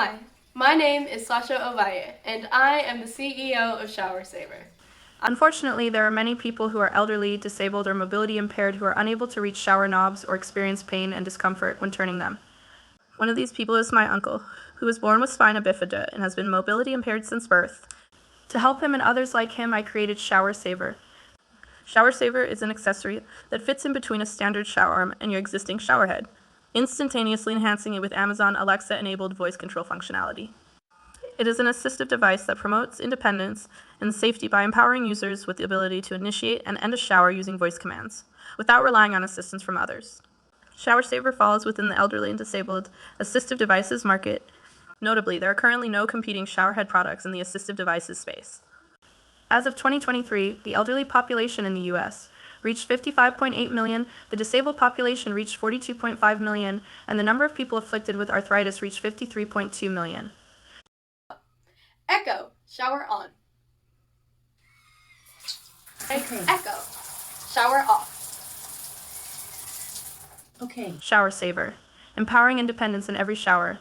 Hi, my name is Sasha Ovalle, and I am the CEO of Shower Saver. Unfortunately, there are many people who are elderly, disabled, or mobility impaired who are unable to reach shower knobs or experience pain and discomfort when turning them. One of these people is my uncle, who was born with spina bifida and has been mobility impaired since birth. To help him and others like him, I created Shower Saver. Shower Saver is an accessory that fits in between a standard shower arm and your existing shower head, instantaneously enhancing it with Amazon Alexa-enabled voice control functionality. It is an assistive device that promotes independence and safety by empowering users with the ability to initiate and end a shower using voice commands, without relying on assistance from others. Shower Saver falls within the elderly and disabled assistive devices market. Notably, there are currently no competing showerhead products in the assistive devices space. As of 2023, the elderly population in the U.S. reached 55.8 million, the disabled population reached 42.5 million, and the number of people afflicted with arthritis reached 53.2 million. Echo, shower on. Okay. Echo, shower off. Okay. Shower Saver, empowering independence in every shower.